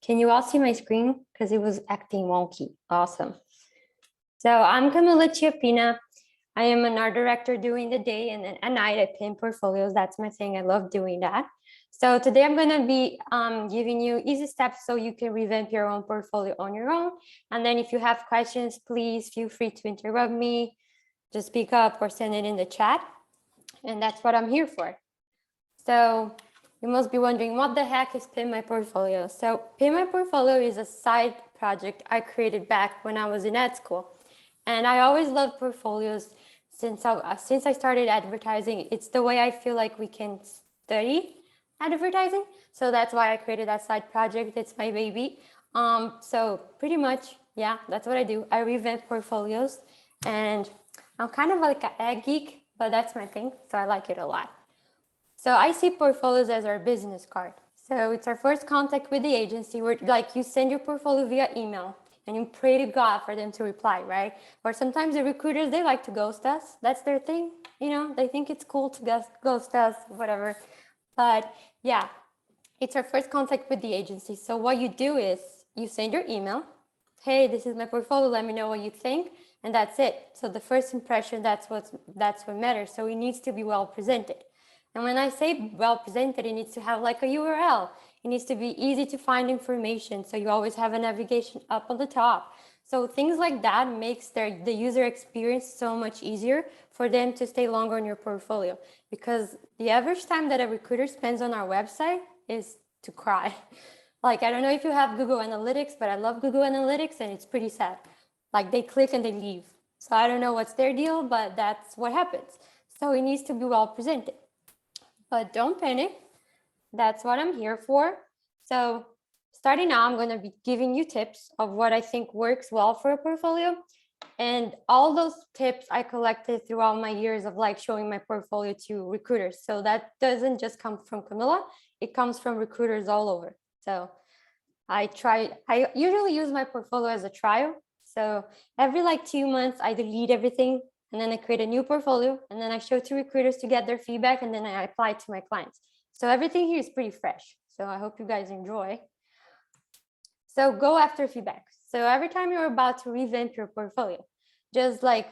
Can you all see my screen? Because it was acting wonky. Awesome. So I'm Camila Chiapina. I am an art director during the day and then at night I Pimp Portfolios. That's my thing. I love doing that. So today I'm going to be giving you easy steps so you can revamp your own portfolio on your own. And then if you have questions, please feel free to interrupt me, just speak up or send it in the chat. And that's what I'm here for. So you must be wondering, what the heck is Pimp My Portfolio? So Pimp My Portfolio is a side project I created back when I was in ed school. And I always loved portfolios since I started advertising. It's the way I feel like we can study advertising. So that's why I created that side project. It's my baby. So pretty much, yeah, that's what I do. I revamp portfolios and I'm kind of like an egg geek, but that's my thing. So I like it a lot. So I see portfolios as our business card. So it's our first contact with the agency where like you send your portfolio via email and you pray to God for them to reply, right? Or sometimes the recruiters, they like to ghost us. That's their thing. You know, they think it's cool to ghost us, whatever. But yeah, it's our first contact with the agency. So what you do is you send your email. Hey, this is my portfolio. Let me know what you think. And that's it. So the first impression, that's what matters. So it needs to be well presented. And when I say well presented, it needs to have like a URL. It needs to be easy to find information. So you always have a navigation up on the top. So things like that makes the user experience so much easier for them to stay longer on your portfolio. Because the average time that a recruiter spends on our website is to cry. Like, I don't know if you have Google Analytics, but I love Google Analytics and it's pretty sad. Like they click and they leave. So I don't know what's their deal, but that's what happens. So it needs to be well presented. But don't panic. That's what I'm here for. So starting now, I'm going to be giving you tips of what I think works well for a portfolio. And all those tips I collected throughout my years of like showing my portfolio to recruiters. So that doesn't just come from Camila, it comes from recruiters all over. So I usually use my portfolio as a trial. So every like 2 months, I delete everything and then I create a new portfolio and then I show to recruiters to get their feedback and then I apply it to my clients. So everything here is pretty fresh. So I hope you guys enjoy. So go after feedback. So every time you're about to revamp your portfolio, just like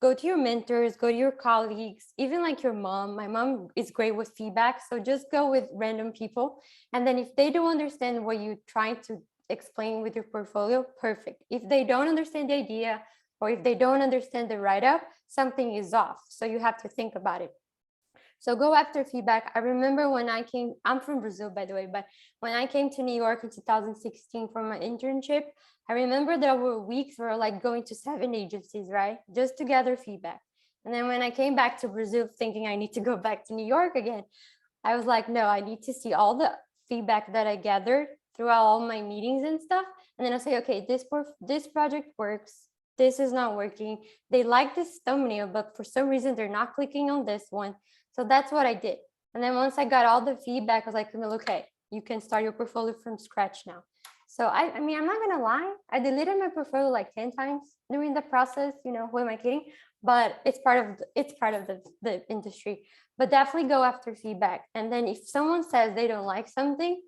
go to your mentors, go to your colleagues, even like your mom. My mom is great with feedback. So just go with random people. And then if they don't understand what you're trying to explain with your portfolio, perfect. If they don't understand the idea or if they don't understand the write-up, something is off. So you have to think about it. So go after feedback. I remember when I came, I'm from Brazil, by the way, but when I came to New York in 2016 for my internship, I remember there were weeks where like going to 7 agencies, right? Just to gather feedback. And then when I came back to Brazil thinking I need to go back to New York again, I was like, no, I need to see all the feedback that I gathered throughout all my meetings and stuff. And then I say, okay, this project works. This is not working. They like this thumbnail, but for some reason they're not clicking on this one. So that's what I did. And then once I got all the feedback, I was like, okay, you can start your portfolio from scratch now. So I mean, I'm not gonna lie, I deleted my portfolio like 10 times during the process, you know, who am I kidding? But it's part of the industry. But definitely go after feedback. And then if someone says they don't like something,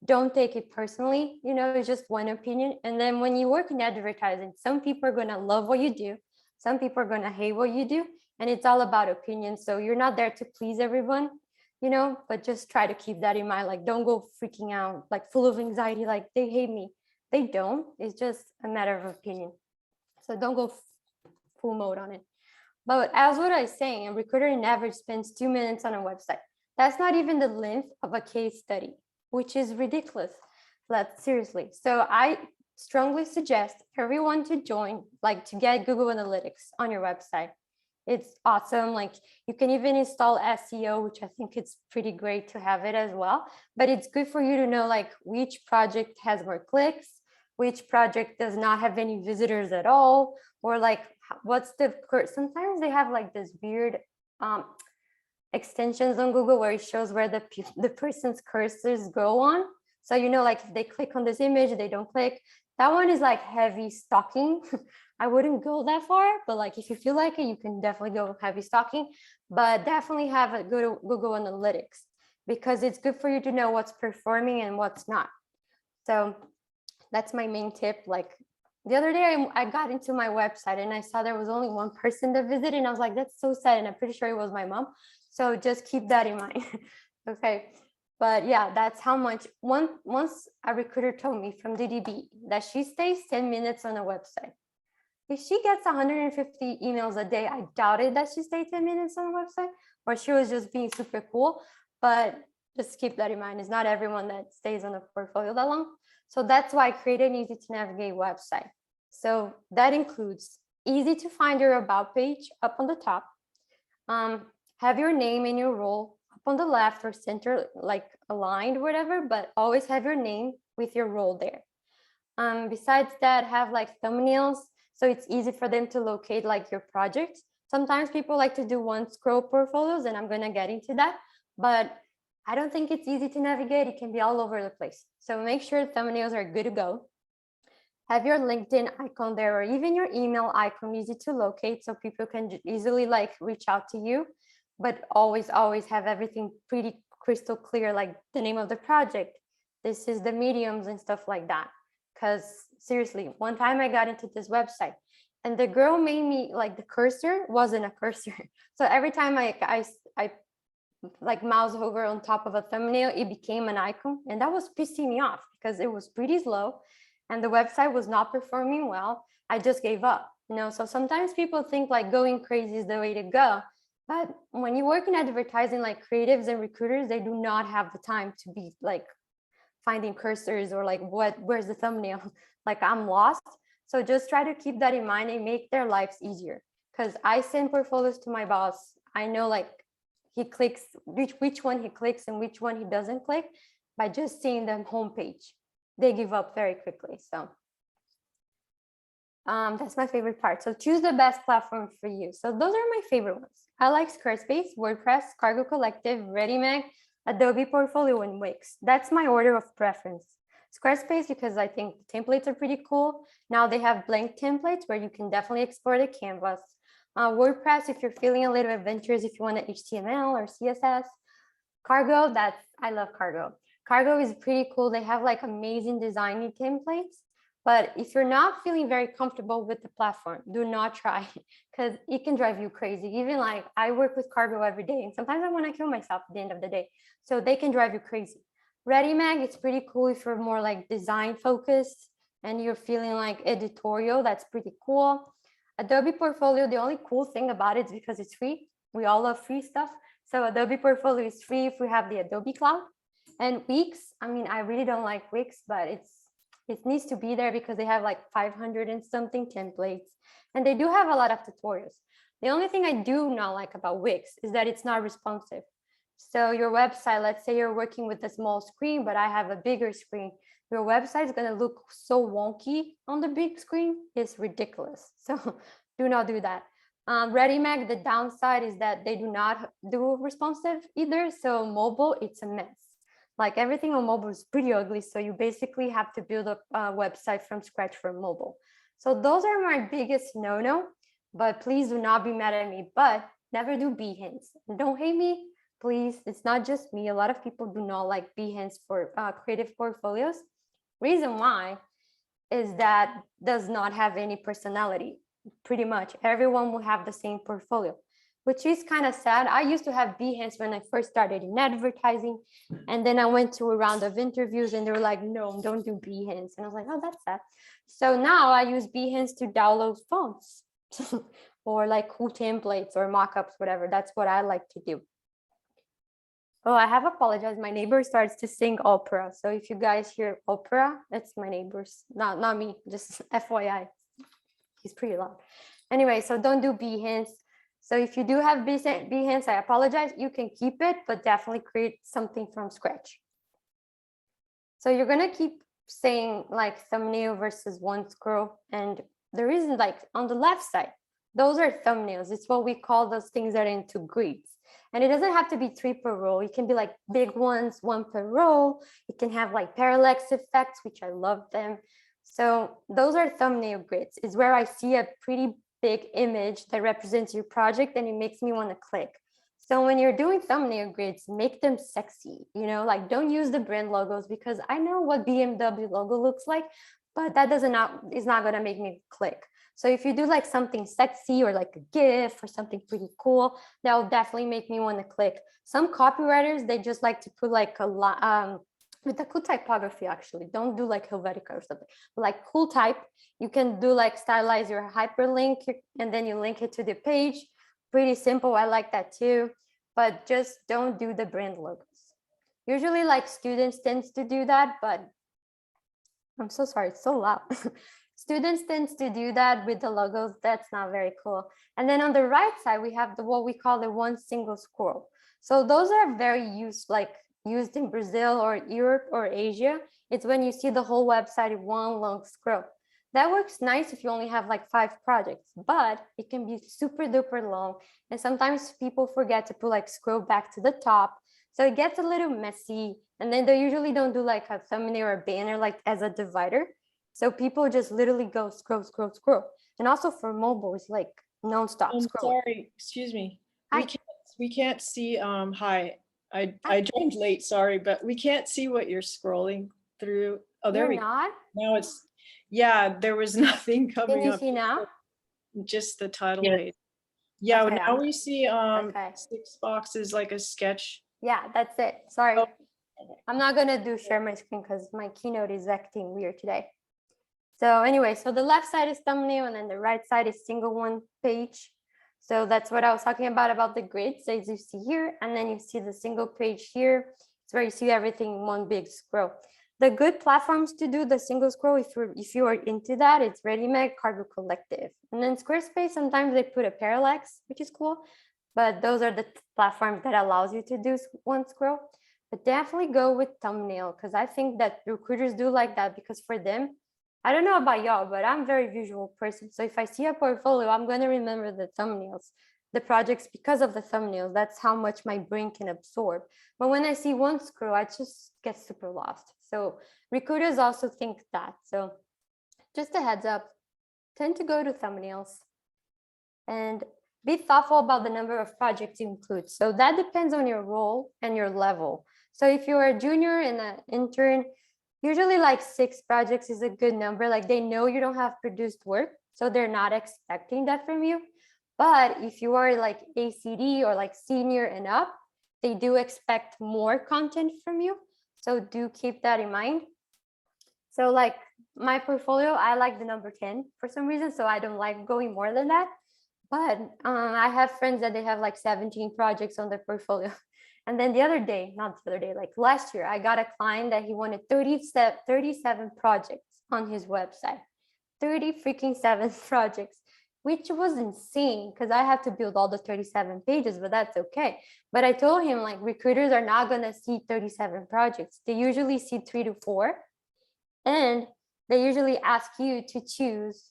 don't take it personally, you know, it's just one opinion. And then when you work in advertising, some people are gonna love what you do, some people are gonna hate what you do. And it's all about opinion. So you're not there to please everyone, you know, but just try to keep that in mind. Like, don't go freaking out, like full of anxiety, like they hate me. They don't. It's just a matter of opinion. So don't go full mode on it. But as what I was saying, a recruiter in average spends 2 minutes on a website. That's not even the length of a case study, which is ridiculous. Like, seriously. So I strongly suggest everyone to join, like to get Google Analytics on your website. It's awesome. Like you can even install SEO, which I think it's pretty great to have it as well. But it's good for you to know like which project has more clicks, which project does not have any visitors at all, or like what's the sometimes they have like this weird extensions on Google where it shows where the person's cursors go on. So you know, like if they click on this image, they don't click. That one is like heavy stalking. I wouldn't go that far, but like if you feel like it, you can definitely go heavy stalking, but definitely have a good Google Analytics because it's good for you to know what's performing and what's not. So That's my main tip. Like the other day, I got into my website and I saw there was only one person that visited, and I was like, that's so sad. And I'm pretty sure it was my mom. So just keep that in mind. Okay. But yeah, that's how much. Once a recruiter told me from DDB that she stays 10 minutes on a website. If she gets 150 emails a day, I doubted that she stayed 10 minutes on a website, or she was just being super cool. But just keep that in mind. It's not everyone that stays on a portfolio that long. So that's why I created an easy to navigate website. So that includes easy to find your about page up on the top. Have your name and your role up on the left or center, like aligned, whatever, but always have your name with your role there. Besides that, have like thumbnails, so it's easy for them to locate like your project. Sometimes people like to do one scroll portfolios, and I'm gonna get into that, but I don't think it's easy to navigate. It can be all over the place. So make sure thumbnails are good to go. Have your LinkedIn icon there, or even your email icon easy to locate so people can easily like reach out to you. But always have everything pretty crystal clear, like the name of the project. This is the mediums and stuff like that. Because seriously, one time I got into this website and the girl made me like the cursor wasn't a cursor. So every time I like mouse over on top of a thumbnail, it became an icon. And that was pissing me off because it was pretty slow and the website was not performing well. I just gave up, you know? So sometimes people think like going crazy is the way to go. But when you work in advertising, like creatives and recruiters, they do not have the time to be like finding cursors or like where's the thumbnail. Like I'm lost. So just try to keep that in mind and make their lives easier. Because I send portfolios to my boss. I know like he clicks which one he clicks and which one he doesn't click by just seeing the homepage. They give up very quickly. So that's my favorite part. So choose the best platform for you. So those are my favorite ones. I like Squarespace, WordPress, Cargo Collective, ReadyMag, Adobe Portfolio, and Wix. That's my order of preference. Squarespace, because I think the templates are pretty cool. Now they have blank templates where you can definitely export a canvas. WordPress, if you're feeling a little adventurous, if you want an HTML or CSS. Cargo, I love Cargo. Cargo is pretty cool. They have like amazing designing templates. But if you're not feeling very comfortable with the platform, do not try because it can drive you crazy. Even like I work with Cargo every day and sometimes I want to kill myself at the end of the day. So they can drive you crazy. ReadyMag, it's pretty cool if you're more like design focused and you're feeling like editorial, that's pretty cool. Adobe Portfolio, the only cool thing about it is because it's free. We all love free stuff. So Adobe Portfolio is free if we have the Adobe Cloud. And Wix, I mean, I really don't like Wix, but it needs to be there because they have like 500 and something templates and they do have a lot of tutorials. The only thing I do not like about Wix is that it's not responsive. So your website, let's say you're working with a small screen, but I have a bigger screen. Your website is going to look so wonky on the big screen. It's ridiculous. So do not do that. ReadyMag, the downside is that they do not do responsive either. So mobile, it's a mess. Like everything on mobile is pretty ugly. So you basically have to build a website from scratch for mobile. So those are my biggest no-no, but please do not be mad at me, but never do Behance. Don't hate me, please. It's not just me. A lot of people do not like Behance for creative portfolios. Reason why is that does not have any personality. Pretty much everyone will have the same portfolio, which is kind of sad. I used to have Behance when I first started in advertising. And then I went to a round of interviews and they were like, no, don't do Behance. And I was like, oh, that's sad. So now I use Behance to download fonts or like cool templates or mockups, whatever. That's what I like to do. Oh, I have apologized. My neighbor starts to sing opera. So if you guys hear opera, it's my neighbors, not me, just FYI. He's pretty loud. Anyway, so don't do Behance. So if you do have Behance, I apologize. You can keep it, but definitely create something from scratch. So you're going to keep saying like thumbnail versus one scroll. And the reason like on the left side, those are thumbnails. It's what we call those things that are into grids. And it doesn't have to be 3 per row. It can be like big ones, 1 per row. It can have like parallax effects, which I love them. So those are thumbnail grids. Is where I see a pretty big image that represents your project and it makes me want to click. So when you're doing thumbnail grids, make them sexy, you know, like don't use the brand logos because I know what BMW logo looks like, but that is not going to make me click. So if you do like something sexy or like a GIF or something pretty cool, that will definitely make me want to click. Some copywriters, they just like to put like a lot with a cool typography. Actually, don't do like Helvetica or something, but like cool type. You can do like stylize your hyperlink and then you link it to the page. Pretty simple. I like that too, but just don't do the brand logos. Usually like students tends to do that, but I'm so sorry, it's so loud. Students tends to do that with the logos. That's not very cool. And then on the right side, we have what we call the one single scroll. So those are very used in Brazil or Europe or Asia. It's when you see the whole website in one long scroll. That works nice if you only have like 5 projects, but it can be super duper long. And sometimes people forget to put like scroll back to the top. So it gets a little messy. And then they usually don't do like a thumbnail or a banner like as a divider. So people just literally go scroll, scroll, scroll. And also for mobile, it's like nonstop scroll. Sorry, excuse me. Hi. We can't see, hi. I joined late, sorry, but we can't see what you're scrolling through. Oh, there we go. Not? Now it's, yeah, there was nothing Can coming you up. see now? Just the title Yeah. page. Yeah, Okay, now we see okay. 6 boxes like a sketch. Yeah, that's it. Sorry. Oh. I'm not gonna do share my screen because my keynote is acting weird today. So anyway, so the left side is thumbnail and then the right side is single one page. So that's what I was talking about the grids as you see here. And then you see the single page here. It's where you see everything in one big scroll. The good platforms to do the single scroll, if you are into that, it's ReadyMag, Cargo Collective. And then Squarespace, sometimes they put a parallax, which is cool. But those are the platforms that allows you to do one scroll. But definitely go with thumbnail because I think that recruiters do like that because for them, I don't know about y'all, but I'm a very visual person. So if I see a portfolio, I'm going to remember the thumbnails, the projects because of the thumbnails. That's how much my brain can absorb. But when I see one scroll, I just get super lost. So recruiters also think that. So just a heads up, tend to go to thumbnails and be thoughtful about the number of projects you include. So that depends on your role and your level. So if you're a junior and an intern, usually like 6 projects is a good number. Like they know you don't have produced work, so they're not expecting that from you. But if you are like ACD or like senior and up, they do expect more content from you. So do keep that in mind. So like my portfolio, I like the number 10 for some reason. So I don't like going more than that. But I have friends that they have like 17 projects on their portfolio. And then the other day, not the other day, like last year, I got a client that he wanted 37 projects on his website. 30 freaking 7 projects, which was insane because I have to build all the 37 pages, but that's okay. But I told him like recruiters are not going to see 37 projects. They usually see 3 to 4. And they usually ask you to choose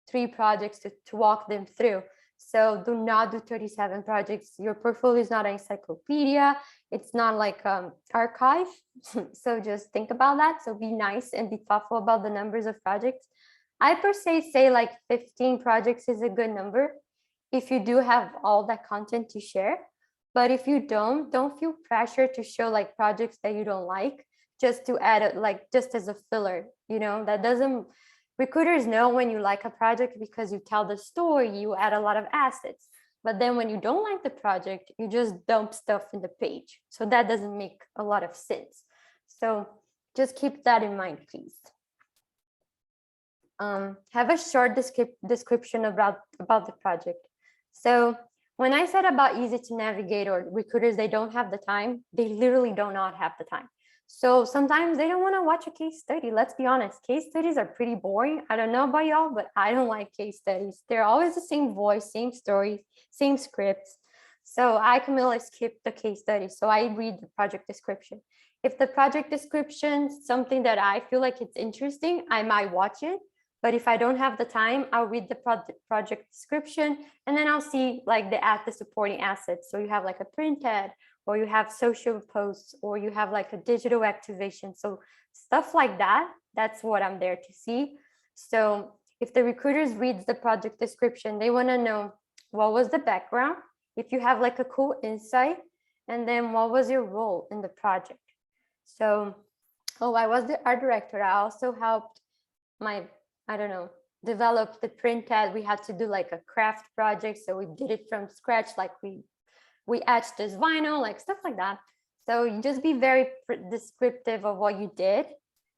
3 projects to walk them through. So do not do 37 projects. Your portfolio is not an encyclopedia. It's not like archive. So just think about that. So be nice and be thoughtful about the numbers of projects. I per se say like 15 projects is a good number if you do have all that content to share. But if you don't feel pressure to show like projects that you don't like just to add it like just as a filler, you know, that doesn't. Recruiters know when you like a project because you tell the story, you add a lot of assets. But then when you don't like the project, you just dump stuff in the page. So that doesn't make a lot of sense. So just keep that in mind, please. Have a short description about the project. So when I said about easy to navigate or recruiters, they don't have the time, they literally do not have the time. So sometimes they don't want to watch a case study. Let's be honest, case studies are pretty boring. I don't know about y'all, but I don't like case studies. They're always the same voice, same story, same scripts. So I can really skip the case study. So I read the project description. If the project description is something that I feel like it's interesting, I might watch it. But if I don't have the time, I'll read the project description and then I'll see like the supporting assets. So you have like a print ad, or you have social posts, or you have like a digital activation. So stuff like that, that's what I'm there to see. So if the recruiters reads the project description, they want to know what was the background, if you have like a cool insight, and then what was your role in the project. So, I was the art director. I also helped my, I don't know, developed the print ad. We had to do like a craft project. So we did it from scratch, like we etched this vinyl, like stuff like that. So you just be very descriptive of what you did,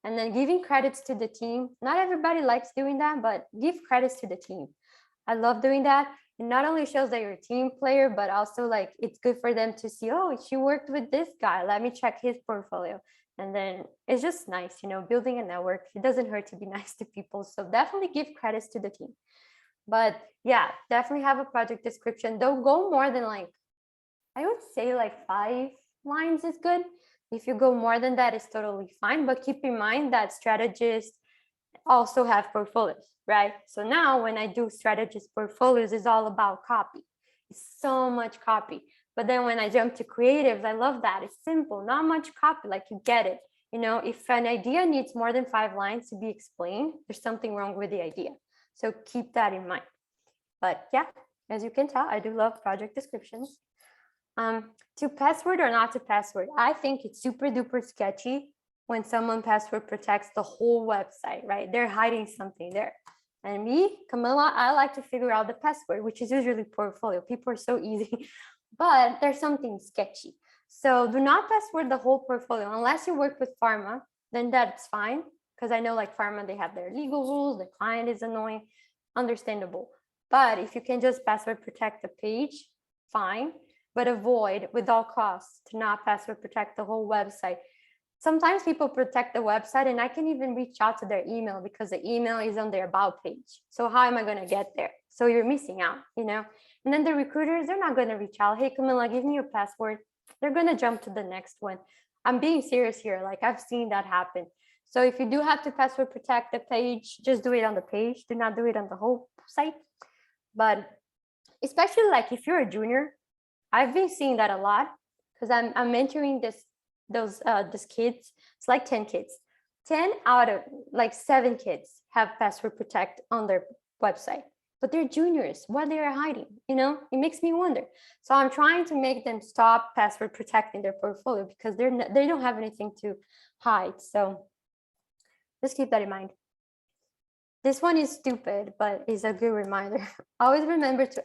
and then giving credits to the team. Not everybody likes doing that, but give credits to the team. I love doing that. It not only shows that you're a team player, but also like it's good for them to see, oh, she worked with this guy. Let me check his portfolio. And then it's just nice, you know, building a network. It doesn't hurt to be nice to people. So definitely give credits to the team. But yeah, definitely have a project description. Don't go more than like, I would say like 5 lines is good. If you go more than that, it's totally fine. But keep in mind that strategists also have portfolios, right? So now when I do strategist portfolios, it's all about copy. It's so much copy. But then when I jump to creatives, I love that. It's simple, not much copy, like you get it. You know, if an idea needs more than 5 lines to be explained, there's something wrong with the idea. So keep that in mind. But yeah, as you can tell, I do love project descriptions. To password or not to password, I think it's super duper sketchy when someone password protects the whole website, right? They're hiding something there. And me, Camilla, I like to figure out the password, which is usually portfolio. People are so easy, but there's something sketchy. So do not password the whole portfolio unless you work with pharma, then that's fine. Because I know like pharma, they have their legal rules, the client is annoying, understandable. But if you can just password protect the page, fine. But avoid with all costs to not password protect the whole website. Sometimes people protect the website and I can even reach out to their email because the email is on their about page. So how am I going to get there? So you're missing out, you know? And then the recruiters, they're not going to reach out. Hey, Camilla, give me your password. They're going to jump to the next one. I'm being serious here. Like I've seen that happen. So if you do have to password protect the page, just do it on the page. Do not do it on the whole site. But especially like if you're a junior, I've been seeing that a lot because I'm mentoring these kids. It's like 10 kids. 10 out of like 7 kids have password protect on their website, but they're juniors. What they are hiding, you know? It makes me wonder. So I'm trying to make them stop password protecting their portfolio because they don't have anything to hide. So just keep that in mind. This one is stupid, but is a good reminder. Always remember to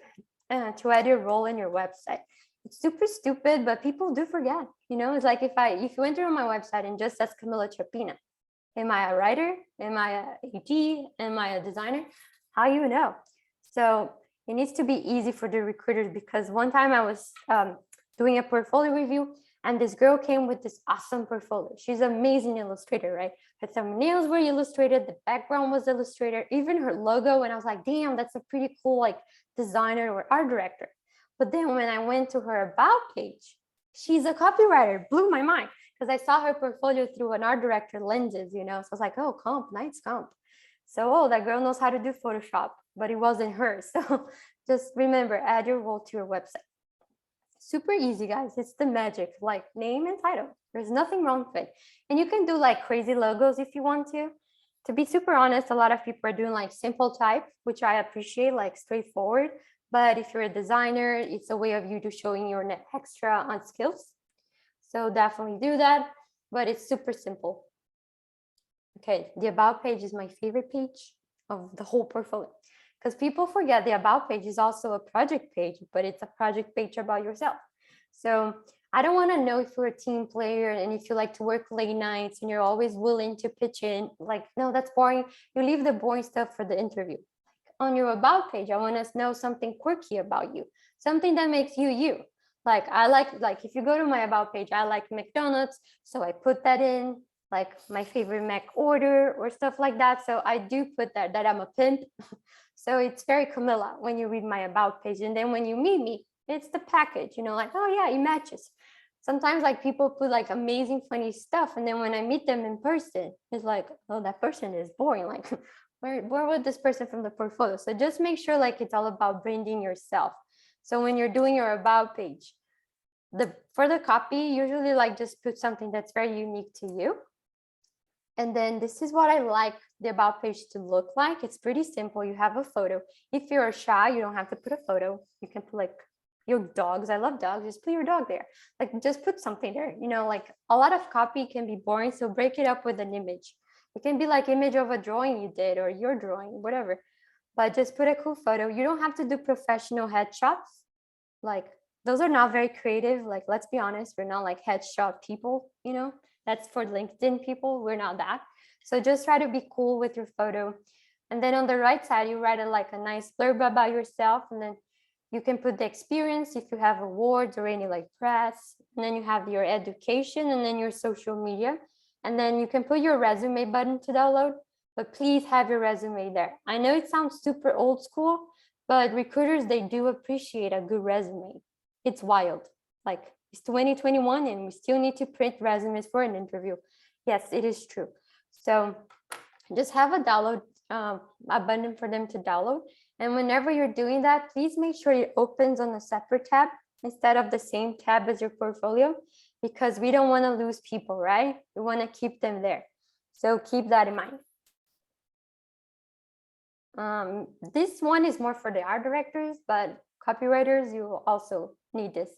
add your role in your website. It's super stupid, but people do forget. You know, it's like if you enter on my website and just says Camilla Chapina, am I a writer? Am I a AG? Am I a designer? How you know? So it needs to be easy for the recruiters because one time I was doing a portfolio review and this girl came with this awesome portfolio. She's an amazing illustrator, right? Her thumbnails were illustrated, the background was illustrated, even her logo. And I was like, damn, that's a pretty cool like designer or art director. But then when I went to her about page, she's a copywriter, blew my mind because I saw her portfolio through an art director lenses, you know. So I was like, oh, comp, nice comp. So, oh, that girl knows how to do Photoshop, but it wasn't her. So just remember, add your role to your website. Super easy, guys. It's the magic, like name and title. There's nothing wrong with it. And you can do like crazy logos if you want to. To be super honest, a lot of people are doing like simple type, which I appreciate, like straightforward. But if you're a designer, it's a way of you to showing your extra on skills. So definitely do that, but it's super simple. Okay, the about page is my favorite page of the whole portfolio because people forget the about page is also a project page, but it's a project page about yourself. So I don't want to know if you're a team player and if you like to work late nights and you're always willing to pitch in, like, no, that's boring. You leave the boring stuff for the interview. On your about page, I want to know something quirky about you, something that makes you you. Like I like if you go to my about page, I like McDonald's, so I put that in, like my favorite Mac order or stuff like that. So I do put that I'm a pimp. So it's very Camilla when you read my about page, and then when you meet me, it's the package, you know, like, oh yeah, it matches. Sometimes like people put like amazing funny stuff, and then when I meet them in person, it's like, oh, that person is boring. Like where would this person from the portfolio? So just make sure like it's all about branding yourself. So when you're doing your about page, for the copy, usually like just put something that's very unique to you. And then this is what I like the about page to look like. It's pretty simple. You have a photo. If you're shy, you don't have to put a photo. You can put like your dogs. I love dogs. Just put your dog there. Like just put something there. You know, like a lot of copy can be boring. So break it up with an image. It can be like image of a drawing you did or your drawing, whatever. But just put a cool photo. You don't have to do professional headshots. Like those are not very creative. Like, let's be honest, we're not like headshot people, you know, that's for LinkedIn people. We're not that. So just try to be cool with your photo. And then on the right side, you write like a nice blurb about yourself. And then you can put the experience if you have awards or any like press. And then you have your education and then your social media. And then you can put your resume button to download, but please have your resume there. I know it sounds super old school, but recruiters, they do appreciate a good resume. It's wild. Like it's 2021 and we still need to print resumes for an interview. Yes, it is true. So just have a download, a button for them to download. And whenever you're doing that, please make sure it opens on a separate tab instead of the same tab as your portfolio, because we don't want to lose people, right? We want to keep them there. So keep that in mind. This one is more for the art directors, but copywriters, you will also need this.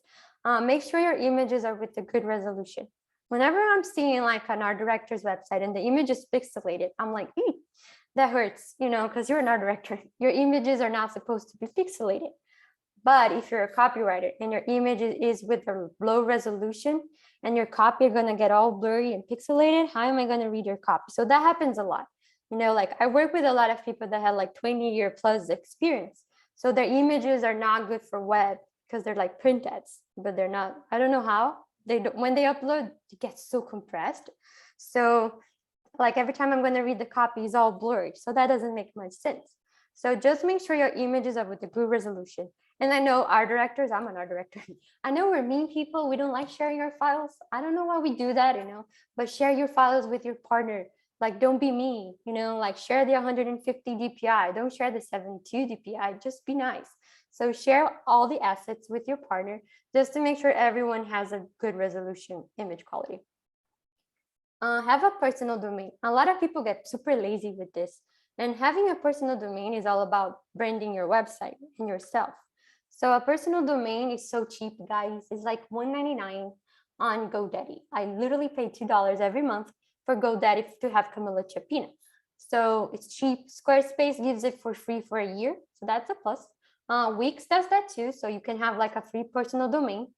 Make sure your images are with a good resolution. Whenever I'm seeing like an art director's website and the image is pixelated, I'm like, that hurts, you know, because you're an art director. Your images are not supposed to be pixelated. But if you're a copywriter and your image is with a low resolution and your copy are going to get all blurry and pixelated, how am I going to read your copy? So that happens a lot. You know, like I work with a lot of people that have like 20-year plus experience. So their images are not good for web because they're like print ads, but they're not, I don't know how. When they upload, it gets so compressed. So like every time I'm going to read the copy is all blurry. So that doesn't make much sense. So just make sure your images are with a good resolution. And I know art directors, I'm an art director. I know we're mean people. We don't like sharing our files. I don't know why we do that, you know, but share your files with your partner. Like, don't be mean, you know, like share the 150 DPI. Don't share the 72 DPI. Just be nice. So share all the assets with your partner just to make sure everyone has a good resolution image quality. Have a personal domain. A lot of people get super lazy with this. And having a personal domain is all about branding your website and yourself. So a personal domain is so cheap, guys. It's like $1.99 on GoDaddy. I literally pay $2 every month for GoDaddy to have Camila Chapina. So it's cheap. Squarespace gives it for free for a year. So that's a plus. Wix does that too. So you can have like a free personal domain.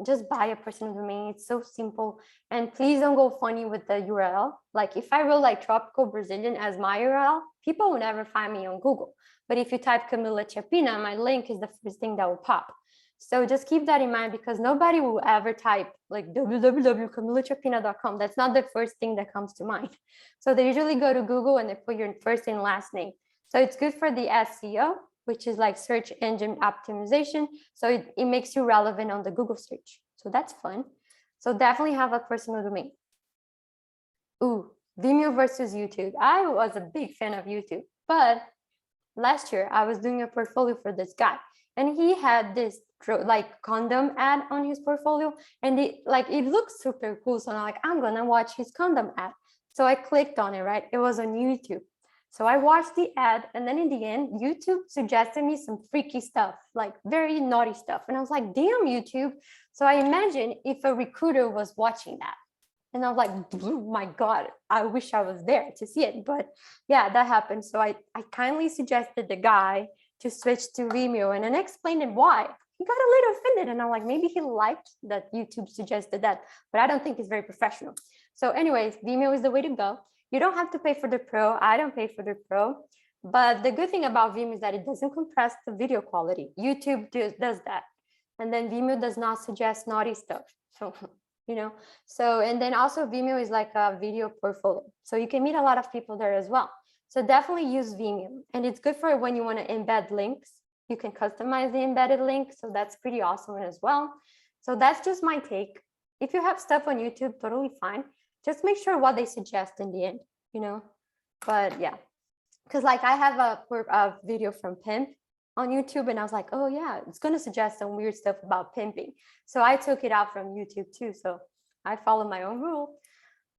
Just buy a personal domain. It's so simple. And please don't go funny with the URL. Like if I wrote like tropical Brazilian as my URL, people will never find me on Google. But if you type Camila Chapina, my link is the first thing that will pop. So just keep that in mind because nobody will ever type like www.camilachapina.com. That's not the first thing that comes to mind. So they usually go to Google and they put your first and last name. So it's good for the SEO, which is like search engine optimization. So it makes you relevant on the Google search. So that's fun. So definitely have a personal domain. Ooh, Vimeo versus YouTube. I was a big fan of YouTube, but last year I was doing a portfolio for this guy and he had this like condom ad on his portfolio and it looks super cool. So I'm like, I'm gonna watch his condom ad. So I clicked on it, right? It was on YouTube. So I watched the ad and then in the end, YouTube suggested me some freaky stuff, like very naughty stuff. And I was like, damn, YouTube. So I imagine if a recruiter was watching that. And I was like, oh my God, I wish I was there to see it. But yeah, that happened. So I kindly suggested the guy to switch to Vimeo and then explained it why. He got a little offended and I'm like, maybe he liked that YouTube suggested that, but I don't think it's very professional. So anyways, Vimeo is the way to go. You don't have to pay for the pro. I don't pay for the pro. But the good thing about Vimeo is that it doesn't compress the video quality. YouTube does that. And then Vimeo does not suggest naughty stuff. So, you know, so, and then also Vimeo is like a video portfolio. So you can meet a lot of people there as well. So definitely use Vimeo. And it's good for when you want to embed links. You can customize the embedded link. So that's pretty awesome as well. So that's just my take. If you have stuff on YouTube, totally fine. Just make sure what they suggest in the end, you know, but yeah, because like I have a video from Pimp on YouTube and I was like, oh yeah, it's going to suggest some weird stuff about pimping. So I took it out from YouTube too. So I follow my own rule.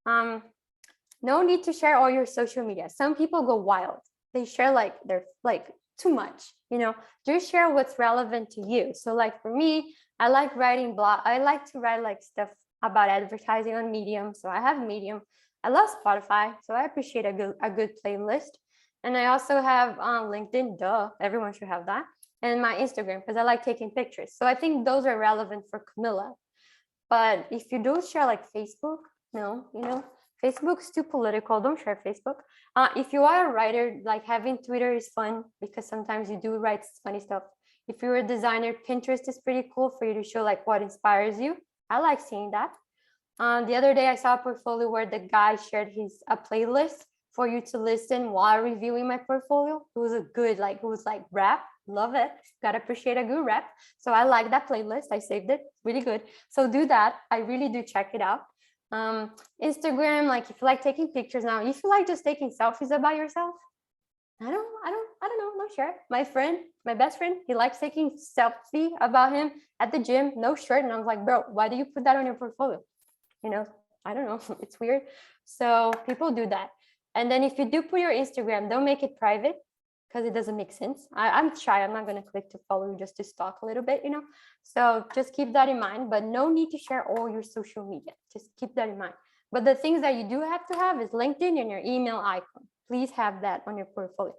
No need to share all your social media. Some people go wild. They share like they're like too much, you know, just share what's relevant to you. So like for me, I like writing blog. I like to write like stuff about advertising on Medium. So I have Medium. I love Spotify, so I appreciate a good playlist. And I also have LinkedIn, duh, everyone should have that. And my Instagram, because I like taking pictures. So I think those are relevant for Camilla. But if you don't share like Facebook, no, Facebook's too political. Don't share Facebook. If you are a writer, like having Twitter is fun because sometimes you do write funny stuff. If you're a designer, Pinterest is pretty cool for you to show like what inspires you. I like seeing that. The other day I saw a portfolio where the guy shared a playlist for you to listen while reviewing my portfolio. It was a good, like, it was like rap. Love it. Gotta appreciate a good rap. So I like that playlist. I saved it. Really good. So do that. I really do check it out. Instagram, like if you like taking pictures now, if you like just taking selfies about yourself, I don't know, not sure. My best friend, he likes taking selfie about him at the gym, no shirt. And I was like, bro, why do you put that on your portfolio? I don't know, it's weird. So people do that. And then if you do put your Instagram, don't make it private because it doesn't make sense. I'm shy, I'm not gonna click to follow you just to stalk a little bit, So just keep that in mind, but no need to share all your social media. Just keep that in mind. But the things that you do have to have is LinkedIn and your email icon. Please have that on your portfolio.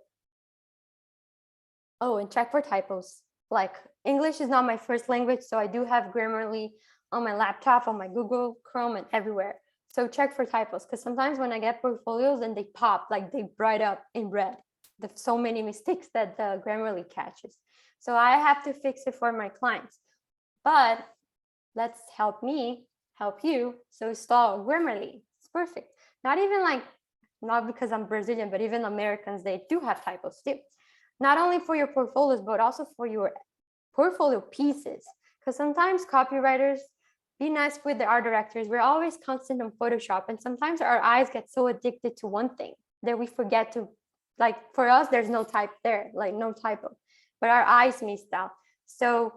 Oh, and check for typos. Like English is not my first language, so I do have Grammarly on my laptop, on my Google Chrome, and everywhere. So check for typos, because sometimes when I get portfolios and they pop, like they bright up in red. There's so many mistakes that the Grammarly catches. So I have to fix it for my clients. But let's help me help you. So install Grammarly. It's perfect. Not because I'm Brazilian, but even Americans, they do have typos too. Not only for your portfolios, but also for your portfolio pieces. Because sometimes copywriters, be nice with the art directors. We're always constant on Photoshop. And sometimes our eyes get so addicted to one thing that we forget to, like for us, there's no type there, like no typo, but our eyes missed out. So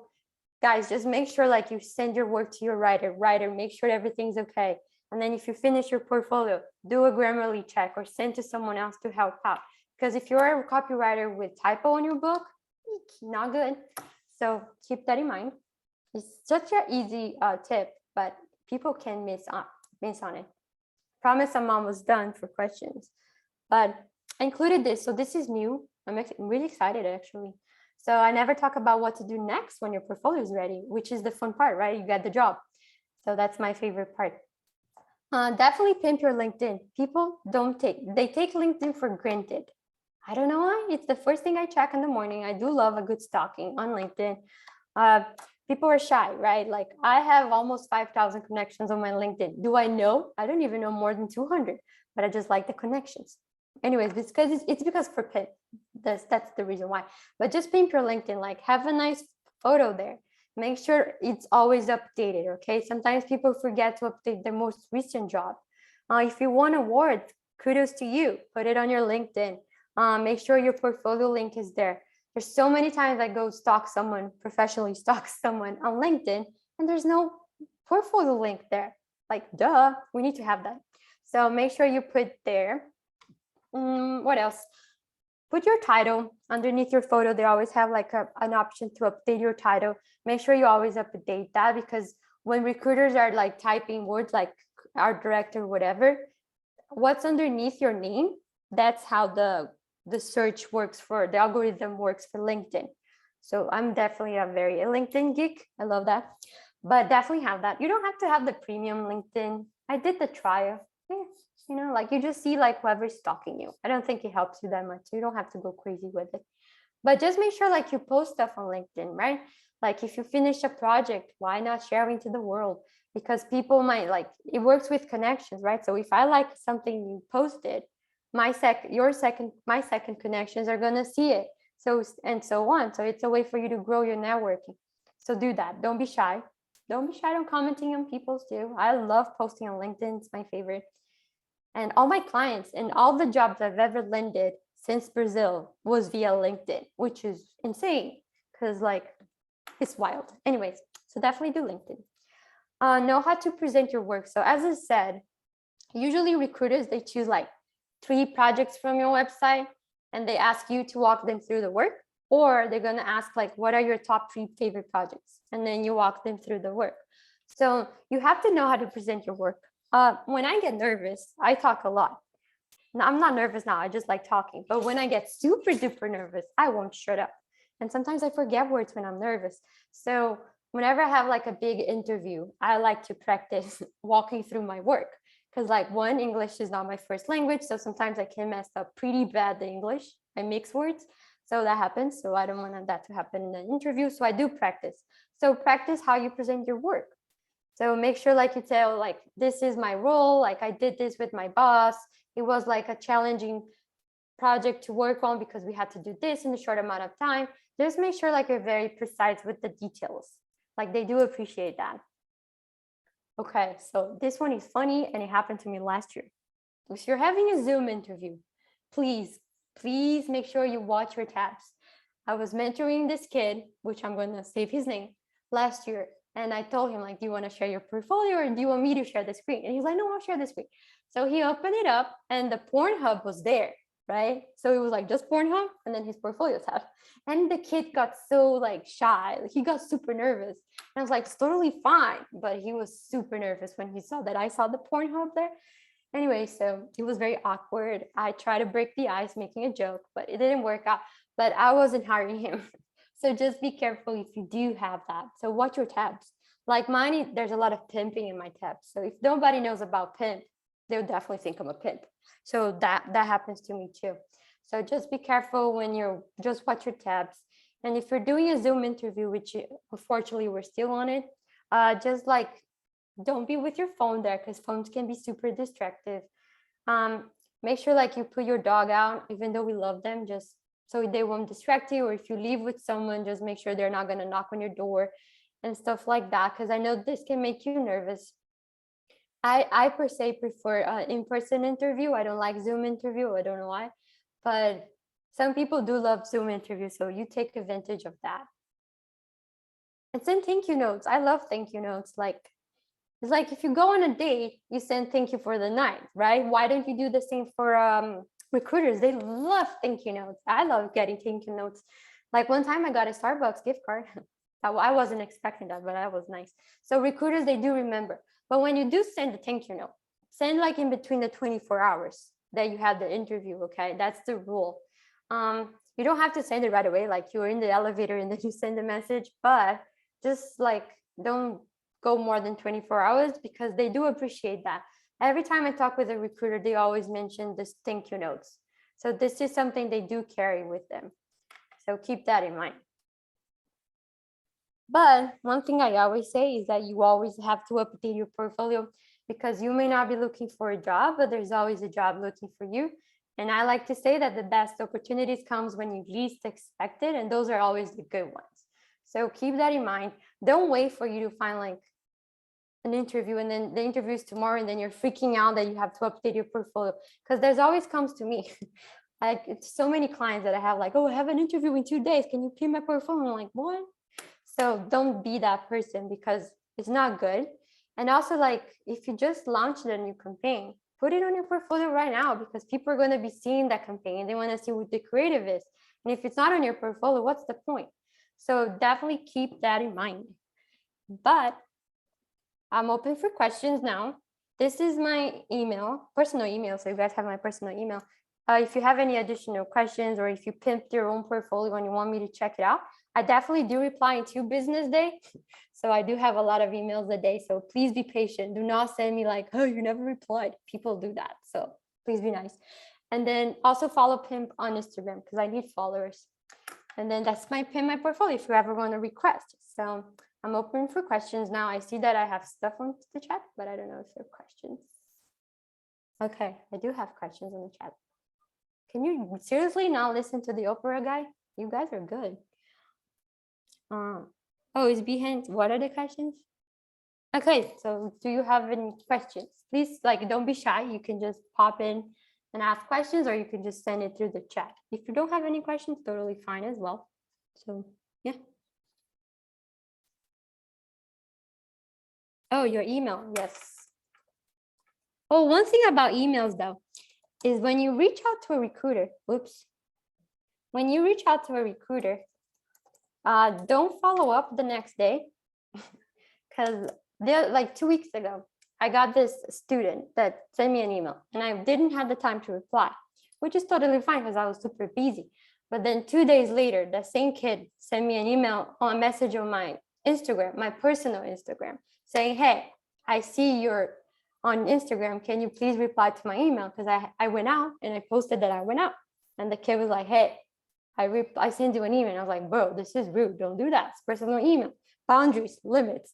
guys, just make sure like you send your work to your writer, make sure everything's okay. And then if you finish your portfolio, do a Grammarly check or send to someone else to help out. Because if you're a copywriter with typo on your book, not good. So keep that in mind. It's such an easy tip, but people can miss on it. Promise I'm almost done for questions, but I included this. So this is new. I'm really excited actually. So I never talk about what to do next when your portfolio is ready, which is the fun part, right? You get the job. So that's my favorite part. Definitely pimp your LinkedIn. People they take LinkedIn for granted. I don't know why. It's the first thing I check in the morning. I do love a good stalking on LinkedIn. People are shy, right? Like I have almost 5,000 connections on my LinkedIn. Do I know? I don't even know more than 200, but I just like the connections. Anyways, it's because for pimp. That's the reason why. But just pimp your LinkedIn, like have a nice photo there. Make sure it's always updated, okay? Sometimes people forget to update their most recent job. If you want awards, kudos to you. Put it on your LinkedIn. Make sure your portfolio link is there. There's so many times I go professionally stalk someone on LinkedIn, and there's no portfolio link there. Like, duh, we need to have that. So make sure you put there. What else? Put your title underneath your photo. They always have like an option to update your title. Make sure you always update that, because when recruiters are like typing words like art director, whatever, what's underneath your name, that's how the search works for the algorithm works for LinkedIn. So I'm definitely a LinkedIn geek. I love that, but definitely have that. You don't have to have the premium LinkedIn. I did the trial. Yeah, like you just see like whoever's stalking you. I don't think it helps you that much. You don't have to go crazy with it, but just make sure like you post stuff on LinkedIn, right? Like if you finish a project, why not sharing to the world? Because people might it works with connections, right? So if I like something you posted, my second connections are going to see it. So on. So it's a way for you to grow your networking. So do that. Don't be shy. Don't be shy on commenting on people's too. I love posting on LinkedIn. It's my favorite. And all my clients and all the jobs I've ever landed since Brazil was via LinkedIn, which is insane because it's wild. Anyways, so definitely do LinkedIn. Know how to present your work. So as I said, usually recruiters, they choose 3 projects from your website and they ask you to walk them through the work, or they're going to ask what are your top 3 favorite projects? And then you walk them through the work. So you have to know how to present your work. When I get nervous, I talk a lot. Now, I'm not nervous now. I just like talking. But when I get super duper nervous, I won't shut up. And sometimes I forget words when I'm nervous. So whenever I have like a big interview, I like to practice walking through my work. Because like one, English is not my first language. So sometimes I can mess up pretty bad the English. I mix words. So that happens. So I don't want that to happen in an interview. So I do practice. So practice how you present your work. So make sure like you tell like, this is my role. Like I did this with my boss. It was like a challenging project to work on because we had to do this in a short amount of time. Just make sure like you're very precise with the details. Like they do appreciate that. Okay, so this one is funny and it happened to me last year. If you're having a Zoom interview, please make sure you watch your tabs. I was mentoring this kid, which I'm going to save his name, last year. And I told him like, do you want to share your portfolio or do you want me to share the screen? And he's like, no, I'll share the screen. So he opened it up and the Pornhub was there, right? So it was like just Pornhub and then his portfolio tab. And the kid got so like shy. He got super nervous. And I was like, it's totally fine. But he was super nervous when he saw that I saw the Pornhub there. Anyway, so it was very awkward. I tried to break the ice making a joke, but it didn't work out. But I wasn't hiring him. So just be careful if you do have that. So watch your tabs. Like mine, there's a lot of pimping in my tabs. So if nobody knows about pimp, they'll definitely think I'm a pimp. So that happens to me too. So just be careful when you're, just watch your tabs. And if you're doing a Zoom interview, which unfortunately we're still on it, just like don't be with your phone there because phones can be super distractive. Make sure like you put your dog out, even though we love them, just so they won't distract you. Or if you leave with someone, just make sure they're not going to knock on your door and stuff like that, because I know this can make you nervous. I per se prefer in-person interview. I don't like Zoom interview. I don't know why, but some people do love Zoom interview. So you take advantage of that. And send thank you notes. I love thank you notes. Like, it's like if you go on a date, you send thank you for the night, right? Why don't you do the same for recruiters? They love thank you notes. I love getting thank you notes. Like one time I got a Starbucks gift card. I wasn't expecting that, but that was nice. So recruiters, they do remember. But when you do send a thank you note, send like in between the 24 hours that you had the interview, okay? That's the rule. You don't have to send it right away, like you're in the elevator and then you send a message, but just like don't go more than 24 hours because they do appreciate that. Every time I talk with a recruiter, they always mention this thank you notes. So this is something they do carry with them. So keep that in mind. But one thing I always say is that you always have to update your portfolio because you may not be looking for a job, but there's always a job looking for you. And I like to say that the best opportunities comes when you least expect it, and those are always the good ones. So keep that in mind. Don't wait for you to find like an interview and then the interview is tomorrow and then you're freaking out that you have to update your portfolio, because there's always comes to me like it's so many clients that I have like, oh, I have an interview in 2 days, can you pin my portfolio? I'm like, what? So don't be that person because it's not good. And also like if you just launched a new campaign, put it on your portfolio right now because people are going to be seeing that campaign. They want to see what the creative is. And if it's not on your portfolio, what's the point? So definitely keep that in mind. But I'm open for questions now. This is my email, personal email. So you guys have my personal email. If you have any additional questions or if you pimped your own portfolio and you want me to check it out, I definitely do reply in 2 business days. So I do have a lot of emails a day. So please be patient. Do not send me like, oh, you never replied. People do that. So please be nice. And then also follow Pimp on Instagram because I need followers. And then that's my Pimp My Portfolio if you ever want to request. So I'm open for questions now. I see that I have stuff on the chat, but I don't know if there are questions. Okay, I do have questions in the chat. Can you seriously not listen to the opera guy? You guys are good. Oh, is Behance? What are the questions? Okay, so do you have any questions? Please, like, don't be shy. You can just pop in and ask questions, or you can just send it through the chat. If you don't have any questions, totally fine as well. So, yeah. Oh, your email, yes. Oh, one thing about emails though, is when you reach out to a recruiter, when you reach out to a recruiter, don't follow up the next day because they're like 2 weeks ago, I got this student that sent me an email and I didn't have the time to reply, which is totally fine because I was super busy. But then 2 days later, the same kid sent me an email on a message on my Instagram, my personal Instagram, saying, hey, I see you're on Instagram. Can you please reply to my email? Because I went out and I posted that I went out. And the kid was like, hey, I sent you an email. And I was like, bro, this is rude. Don't do that. It's personal email. Boundaries, limits.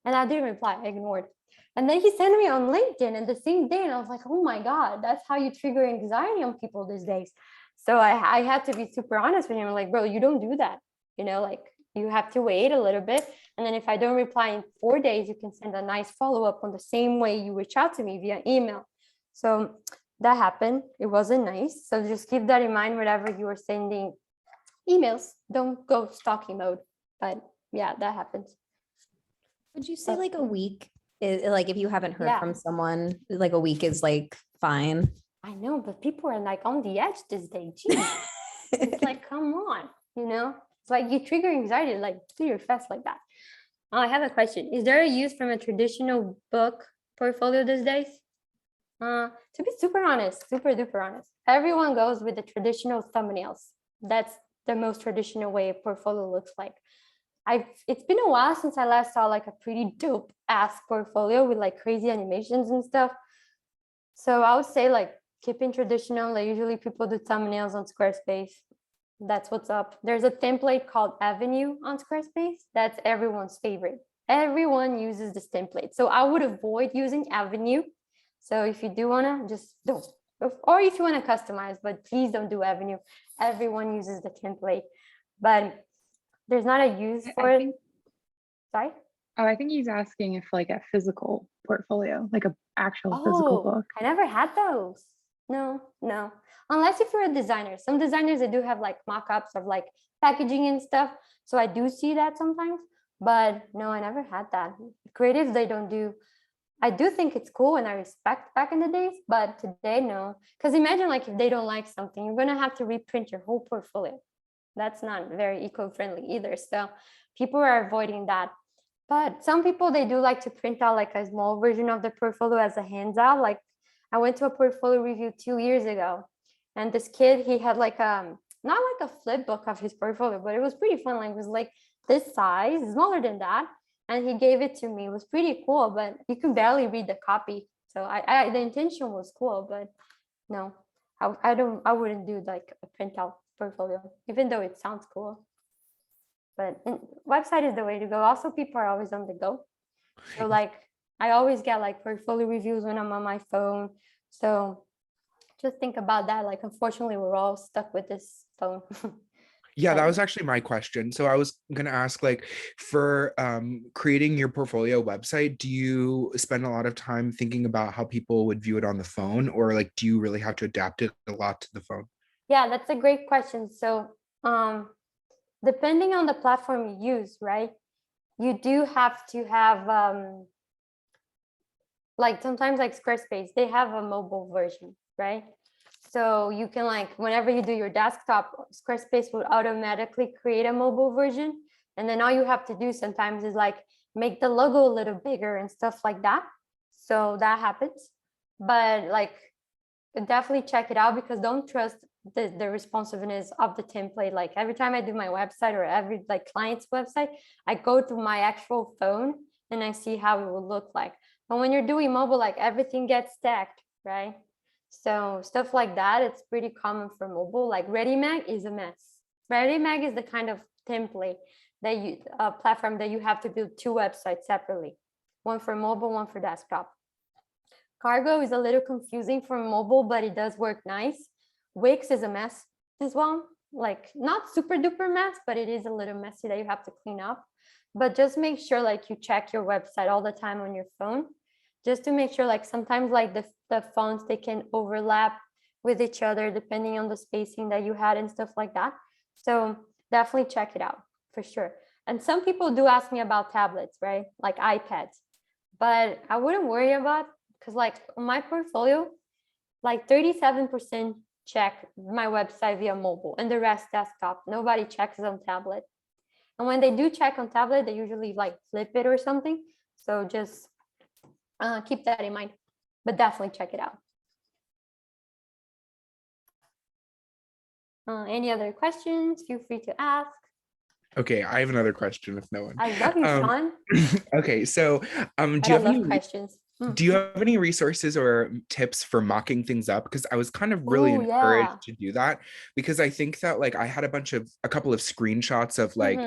And I didn't reply. I ignored. And then he sent me on LinkedIn and the same day. And I was like, oh my God, that's how you trigger anxiety on people these days. So I had to be super honest with him. Like, bro, you don't do that. Like you have to wait a little bit. And then if I don't reply in 4 days, you can send a nice follow-up on the same way you reach out to me via email. So that happened. It wasn't nice. So just keep that in mind whenever you are sending emails. Don't go stalking mode. But yeah, that happens. Would you say like a week is like if you haven't heard Yeah. from someone, like a week is like fine? I know, but people are like on the edge this day. Jeez. It's like, come on, It's like you trigger anxiety, like clear fast like that. I have a question. Is there a use from a traditional book portfolio these days? To be super honest, super duper honest, everyone goes with the traditional thumbnails. That's the most traditional way a portfolio looks like. It's been a while since I last saw like a pretty dope ass portfolio with like crazy animations and stuff. So I would say like keeping traditional. Like usually people do thumbnails on Squarespace. That's what's up. There's a template called Avenue on Squarespace. That's everyone's favorite. Everyone uses this template. So I would avoid using Avenue. So if you do wanna, just don't. Or if you wanna customize, but please don't do Avenue. Everyone uses the template, but there's not a use for it. Sorry? Oh, I think he's asking if like a physical portfolio, like a actual physical book. I never had those. No. Unless if you're a designer. Some designers, they do have like mock-ups of like packaging and stuff. So I do see that sometimes, but no, I never had that. Creatives, they don't do. I do think it's cool and I respect back in the days, but today, no. Because imagine like if they don't like something, you're gonna have to reprint your whole portfolio. That's not very eco-friendly either. So people are avoiding that. But some people, they do like to print out like a small version of the portfolio as a handout. Like I went to a portfolio review 2 years ago, and this kid, he had like not like a flip book of his portfolio, but it was pretty fun. Like it was like this size, smaller than that, and he gave it to me. It was pretty cool, but you can barely read the copy. So the intention was cool, but no, I wouldn't do like a printout portfolio, even though it sounds cool. But website is the way to go. Also, people are always on the go. So like I always get like portfolio reviews when I'm on my phone. So just think about that. Like, unfortunately, we're all stuck with this phone. Yeah, that was actually my question. So I was going to ask, like, for creating your portfolio website, do you spend a lot of time thinking about how people would view it on the phone, or like, do you really have to adapt it a lot to the phone? Yeah, that's a great question. So depending on the platform you use, right? You do have to have like sometimes like Squarespace, they have a mobile version, right? So you can like, whenever you do your desktop, Squarespace will automatically create a mobile version. And then all you have to do sometimes is like make the logo a little bigger and stuff like that. So that happens. But like definitely check it out, because don't trust the responsiveness of the template. Like every time I do my website or every like client's website, I go to my actual phone and I see how it will look like. But when you're doing mobile, like everything gets stacked, right? So stuff like that, it's pretty common for mobile. Like ReadyMag is a mess. ReadyMag is the kind of template that you platform that you have to build 2 websites separately, one for mobile, one for desktop. Cargo is a little confusing for mobile, but it does work nice. Wix is a mess as well. Like not super duper mess, but it is a little messy that you have to clean up. But just make sure like you check your website all the time on your phone, just to make sure, like sometimes like the fonts, they can overlap with each other depending on the spacing that you had and stuff like that. So definitely check it out for sure. And some people do ask me about tablets, right? Like iPads, but I wouldn't worry about, because like on my portfolio, like 37% check my website via mobile and the rest desktop. Nobody checks on tablet. And when they do check on tablet, they usually like flip it or something. So just keep that in mind, but definitely check it out. Any other questions? Feel free to ask. Okay, I have another question if no one. I love you, Sean. Okay, so do But you I have any love questions. do you have any resources or tips for mocking things up? Because I was kind of really Ooh, encouraged yeah. to do that, because I think that like I had a couple of screenshots of like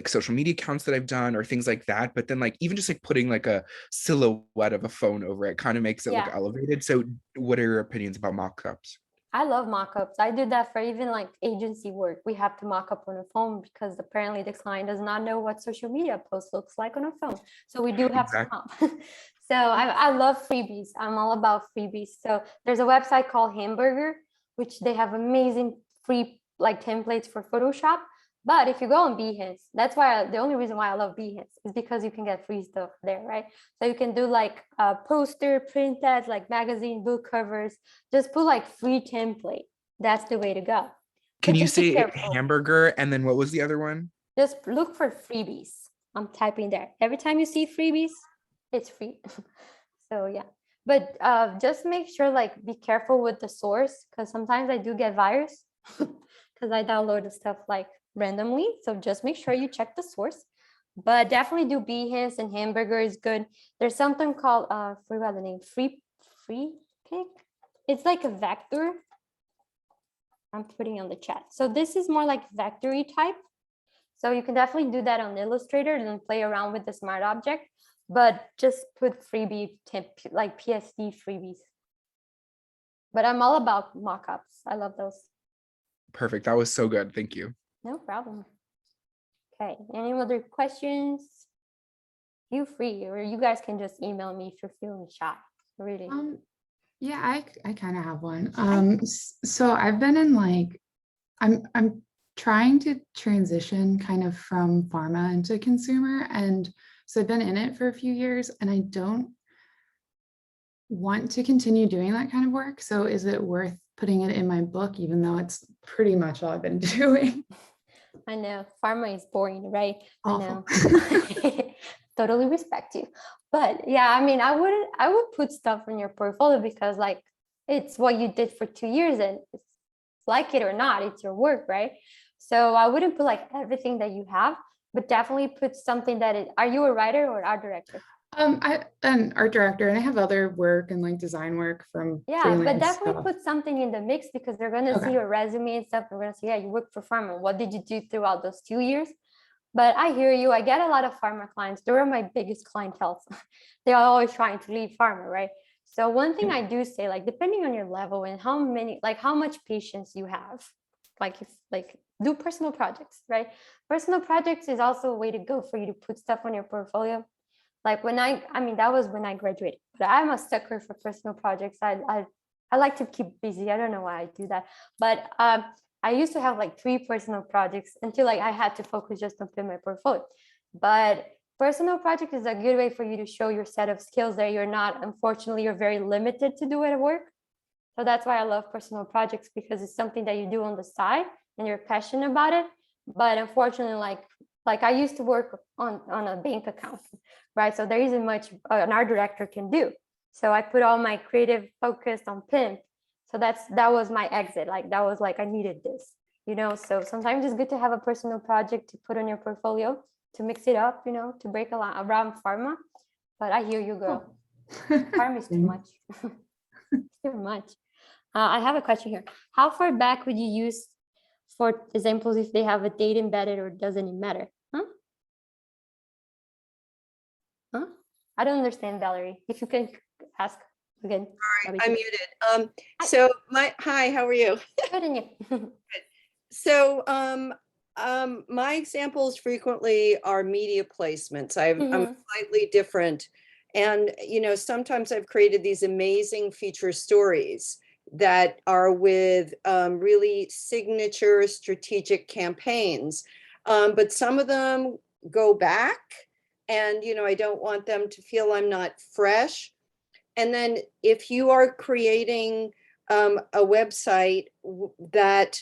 social media accounts that I've done or things like that, but then like even just like putting like a silhouette of a phone over it kind of makes it look Yeah. elevated. So what are your opinions about mock-ups? I love mock-ups. I do that for even like agency work. We have to mock up on a phone because apparently the client does not know what social media post looks like on a phone. So we do have to comp. So I love freebies. I'm all about freebies. So there's a website called Hamburger, which they have amazing free like templates for Photoshop. But if you go on Behance, that's why the only reason why I love Behance is because you can get free stuff there, right? So you can do like a poster, print ads, like magazine, book covers, just put like free template. That's the way to go. Can But you just be say careful. hamburger and then what was the other one? Just look for freebies. I'm typing there. Every time you see freebies, it's free. So yeah, but just make sure like be careful with the source, because sometimes I do get virus because I download the stuff like randomly. So just make sure you check the source. But definitely do Behance, and Hamburger is good. There's something called forgot the name, free pick. It's like a vector. I'm putting on the chat. So this is more like vectory type. So you can definitely do that on Illustrator and then play around with the smart object, but just put freebie tip like PSD freebies. But I'm all about mockups. I love those. Perfect. That was so good. Thank you. No problem. Okay, any other questions? Feel free, or you guys can just email me if you're feeling shy. Really. Yeah, I kind of have one. So I've been in like, I'm trying to transition kind of from pharma into consumer. And so I've been in it for a few years and I don't want to continue doing that kind of work. So is it worth putting it in my book, even though it's pretty much all I've been doing? I know pharma is boring, right? Awful. I know. Totally respect you. But yeah, I mean, I would put stuff in your portfolio because like it's what you did for 2 years, and it's like it or not, it's your work, right? So I wouldn't put like everything that you have, but definitely put something that is, are you a writer or art director? I'm an art director and I have other work and like design work from Yeah, but freelance definitely stuff. put something in the mix because they're gonna see Okay. your resume and stuff. They're gonna say, yeah, you worked for pharma. What did you do throughout those 2 years? But I hear you. I get a lot of pharma clients. They're my biggest clientele. They're always trying to leave pharma, right? So one thing I do say, like depending on your level and how many, like how much patience you have, like if like do personal projects, right? Personal projects is also a way to go for you to put stuff on your portfolio. Like when I mean, that was when I graduated, but I'm a sucker for personal projects. I like to keep busy. I don't know why I do that, but I used to have like 3 personal projects until like I had to focus just on Pimp My Portfolio. But personal project is a good way for you to show your set of skills that you're not, unfortunately, you're very limited to do at work. So that's why I love personal projects, because it's something that you do on the side and you're passionate about it. But unfortunately, like I used to work on a bank account, right? So there isn't much an art director can do. So I put all my creative focus on Pimp. So that was my exit. Like that was like I needed this, you know. So sometimes it's good to have a personal project to put on your portfolio to mix it up, you know, to break a lot around pharma. But I hear you, girl. Pharma is too much. It's too much. I have a question here. How far back would you use for examples if they have a date embedded, or doesn't it matter? Huh? Huh? I don't understand, Valerie. If you can ask again. Sorry, I'm muted. Hi, how are you? Good in you. So my examples frequently are media placements. I'm slightly different. And, you know, sometimes I've created these amazing feature stories that are with really signature strategic campaigns. But some of them go back and, you know, I don't want them to feel I'm not fresh. And then if you are creating a website that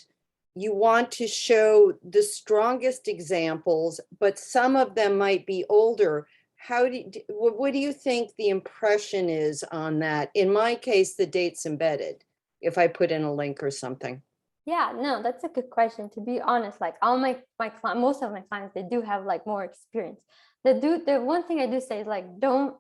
you want to show the strongest examples, but some of them might be older, how do you, what do you think the impression is on that? In my case, the date's embedded if I put in a link or something. Yeah, no, that's a good question. To be honest, like all my client, most of my clients, they do have like more experience. The one thing I do say is like, don't,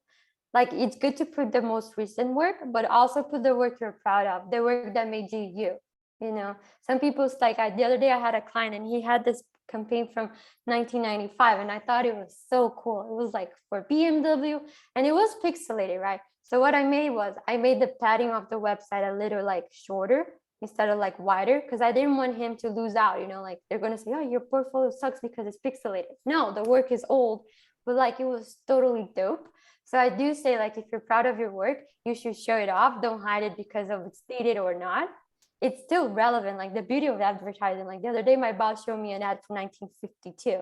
like, it's good to put the most recent work, but also put the work you're proud of, the work that made you you. You know, some people's like, the other day I had a client and he had this campaign from 1995 and I thought it was so cool. It was like for BMW and it was pixelated, right? So what I made was I made the padding of the website a little like shorter instead of like wider, because I didn't want him to lose out, you know, like they're gonna say, oh, your portfolio sucks because it's pixelated. No, the work is old, but like it was totally dope. So I do say, like, if you're proud of your work, you should show it off. Don't hide it because of it's dated or not. It's still relevant. Like the beauty of advertising. Like the other day, my boss showed me an ad from 1952. And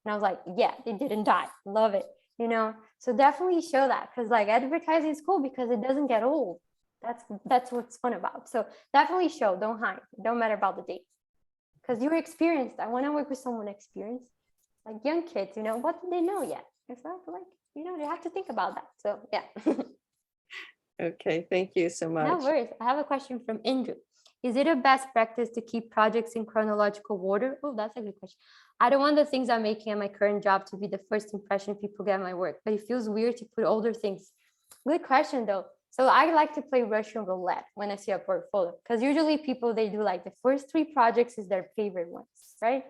I was like, yeah, it didn't die. Love it. You know, so definitely show that, because like advertising is cool because it doesn't get old. That's what's fun about. So definitely show, don't hide. It don't matter about the date. Because you're experienced. I want to work with someone experienced. Like young kids, you know, what do they know yet? It's not like, you know, they have to think about that. So yeah. Okay, thank you so No much. worries. I have a question from Andrew. Is it a best practice to keep projects in chronological order? Oh, that's a good question. I don't want the things I'm making at my current job to be the first impression people get my work, but it feels weird to put older things. Good question though. So I like to play Russian roulette when I see a portfolio, because usually people, they do like the first 3 projects is their favorite ones, right?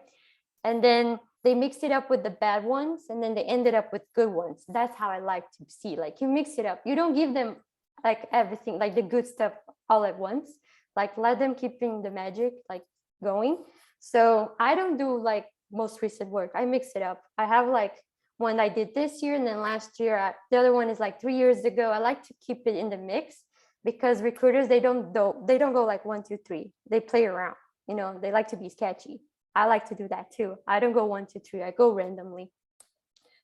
And then they mixed it up with the bad ones, and then they ended up with good ones. That's how I like to see, like you mix it up. You don't give them like everything, like the good stuff all at once. Like let them keeping the magic like going. So I don't do like most recent work. I mix it up. I have like one I did this year, and then last year, the other one is like 3 years ago. I like to keep it in the mix, because recruiters, they don't go like 1, 2, 3. They play around, you know, they like to be sketchy. I like to do that too. I don't go 1, 2, 3. I go randomly.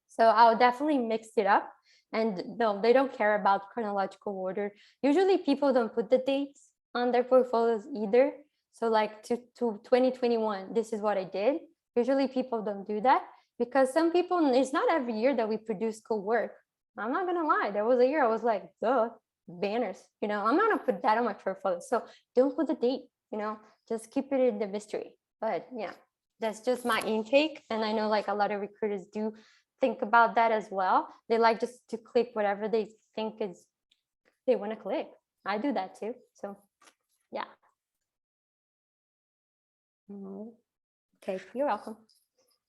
So I'll definitely mix it up. And no, they don't care about chronological order. Usually people don't put the dates on their portfolios either. So like to 2021, this is what I did. Usually people don't do that, because some people, it's not every year that we produce cool work. I'm not gonna lie. There was a year I was like, duh, banners, you know, I'm not gonna put that on my portfolio. So don't put the date, you know, just keep it in the mystery. But yeah, that's just my intake. And I know like a lot of recruiters do think about that as well. They like just to click whatever they think is they want to click. I do that too. So yeah. Okay, you're welcome.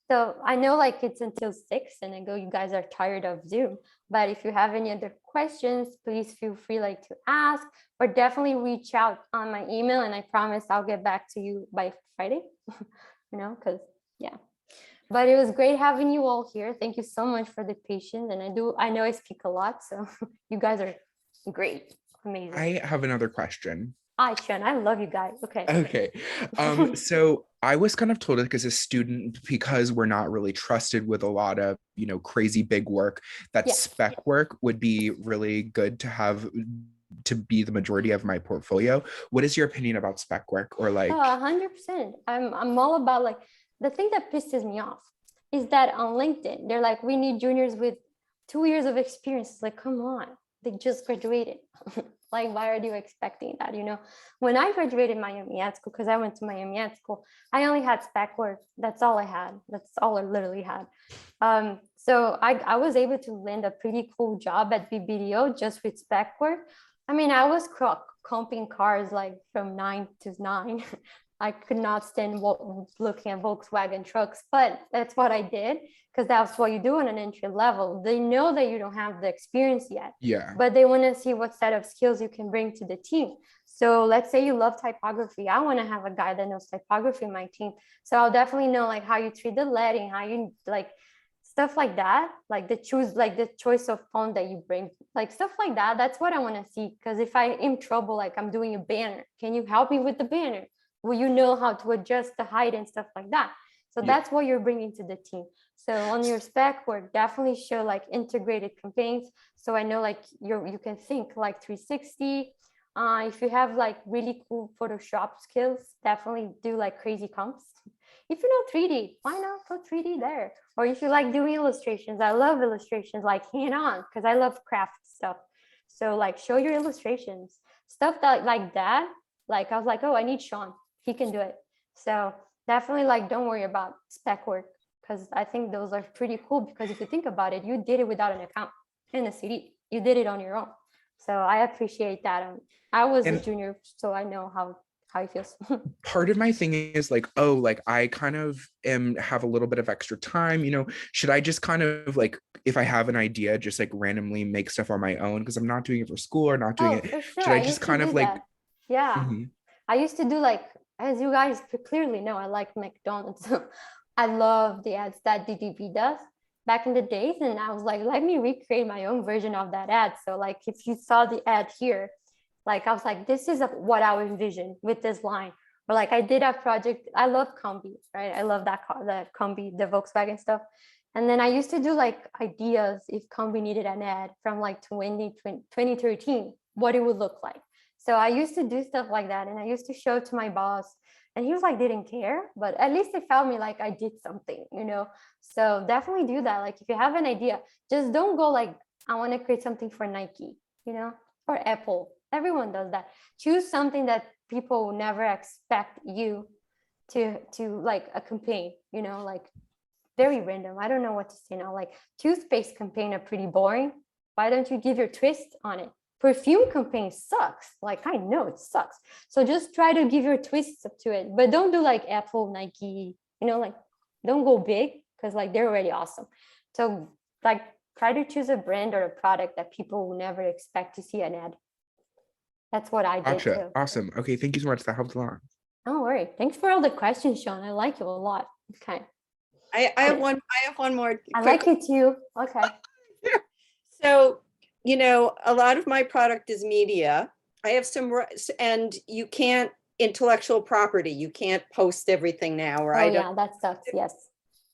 So I know like it's until 6 and I go, you guys are tired of Zoom, but if you have any other questions, please feel free like to ask, or definitely reach out on my email, and I promise I'll get back to you by Friday, you know, because yeah. But it was great having you all here. Thank you so much for the patience. And I know I speak a lot, so you guys are great. Amazing. I have another question. Hi, Sean. I love you guys. Okay. Okay. So I was kind of told, like, as a student, because we're not really trusted with a lot of, you know, crazy big work, that Yeah. spec work would be really good to have to be the majority of my portfolio. What is your opinion about spec work, or like? 100%. I'm all about, like, the thing that pisses me off is that on LinkedIn, they're like, we need juniors with 2 years of experience. It's like, come on, they just graduated. Like, why are you expecting that? You know, when I graduated Miami Ad School, because I went to Miami Ad School, I only had spec work. That's all I had. That's all I literally had. So I was able to land a pretty cool job at BBDO just with spec work. I mean, I was comping cars like from 9 to 9. I could not stand looking at Volkswagen trucks, but that's what I did, because that's what you do on an entry level. They know that you don't have the experience yet, Yeah. but they want to see what set of skills you can bring to the team. So let's say you love typography. I want to have a guy that knows typography in my team. So I'll definitely know like how you treat the lettering, how you like stuff like that, like the choice of font that you bring, like stuff like that. That's what I want to see. Because if I'm in trouble, like I'm doing a banner, can you help me with the banner? Will you know how to adjust the height and stuff like that? So Yeah. that's what you're bringing to the team. So on your spec work, definitely show like integrated campaigns. So I know like you can think like 360, If you have like really cool Photoshop skills, definitely do like crazy comps. If you know 3D, why not put 3D there? Or if you like doing illustrations, I love illustrations like hand-on because I love craft stuff. So like show your illustrations, stuff that like that. Like I was like, oh, I need Sean. He can do it. So definitely like don't worry about spec work because I think those are pretty cool because if you think about it, you did it without an account in a CD. You did it on your own. So I appreciate that. I was a And- junior, so I know how it feels. Part of my thing is like, oh, like I kind of have a little bit of extra time, should I just kind of like, if I have an idea, just like randomly make stuff on my own because I'm not doing it for school or not doing Oh, it. for sure. Should I I just used to kind of do like, that. Yeah. Mhm. I used to do like, as you guys clearly know, I like McDonald's. I love the ads that DDP does back in the days. And I was like, let me recreate my own version of that ad. So like, if you saw the ad here, like I was like, this is what I would envision with this line. Or like I did a project, I love Combi, right? I love that car, the Combi, the Volkswagen stuff. And then I used to do like ideas if Combi needed an ad from like 2013, what it would look like. So I used to do stuff like that. And I used to show it to my boss and he was like, didn't care, but at least it felt me like I did something, So definitely do that. Like if you have an idea, just don't go like, I want to create something for Nike, or Apple. Everyone does that. Choose something that people will never expect you to like a campaign, like very random. I don't know what to say now. Like toothpaste campaign are pretty boring. Why don't you give your twist on it? Perfume campaign sucks. Like I know it sucks. So just try to give your twists up to it. But don't do like Apple, Nike, like don't go big because like they're already awesome. So like try to choose a brand or a product that people will never expect to see an ad. That's what I did Gotcha. too. Awesome. Okay, thank you so much. That helped a lot. Don't worry. Thanks for all the questions, Sean. I like you a lot. Okay. I have one more. I quick like it too. Okay. So, a lot of my product is media. I have and you can't intellectual property. You can't post everything now, Oh right? yeah, that sucks. Yes.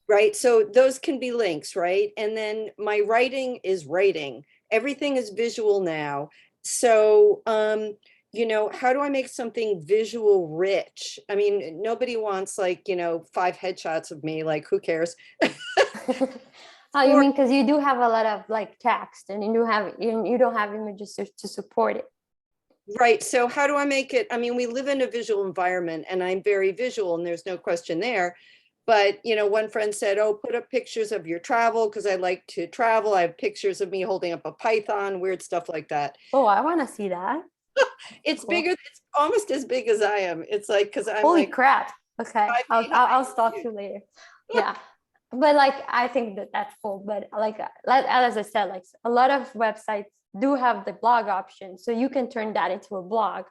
Right. So those can be links, right? And then my writing is writing. Everything is visual now. So, how do I make something visual rich? I mean, nobody wants like, 5 headshots of me, like who cares? Oh, you mean because you do have a lot of like text and you don't have images to support it. Right. So how do I make it? I mean, we live in a visual environment and I'm very visual and there's no question there. But, one friend said, oh, put up pictures of your travel because I like to travel. I have pictures of me holding up a python, weird stuff like that. Oh, I want to see that. It's Cool. bigger. It's almost as big as I am. It's like, because I'm Holy like, crap. Okay. 5 feet I'll high. stalk you later. Yeah. But like, I think that's cool. But like, as I said, like a lot of websites do have the blog option. So you can turn that into a blog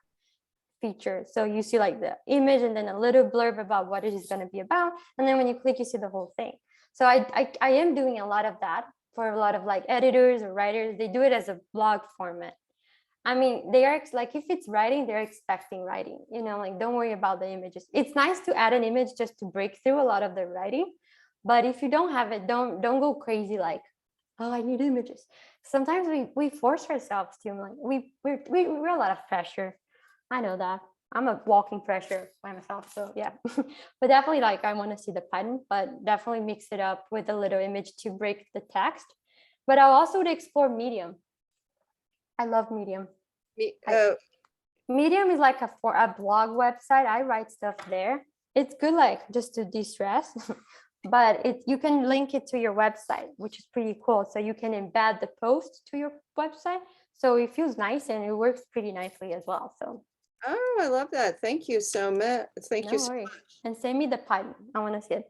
feature. So you see like the image and then a little blurb about what it is going to be about. And then when you click, you see the whole thing. So I am doing a lot of that for a lot of like editors or writers. They do it as a blog format. I mean, they are like, if it's writing, they're expecting writing, like don't worry about the images. It's nice to add an image just to break through a lot of the writing. But if you don't have it, don't go crazy like, oh, I need images. Sometimes we force ourselves to, like we're a lot of pressure. I know that. I'm a walking pressure by myself. So yeah, but definitely like I want to see the pattern, but definitely mix it up with a little image to break the text. But I also would explore Medium. I love Medium. Medium is like for a blog website. I write stuff there. It's good, like just to de-stress, but you can link it to your website, which is pretty cool. So you can embed the post to your website. So it feels nice and it works pretty nicely as well. So. Oh, I love that. Thank you so much. Thank you so much. And send me the Python. I want to see it.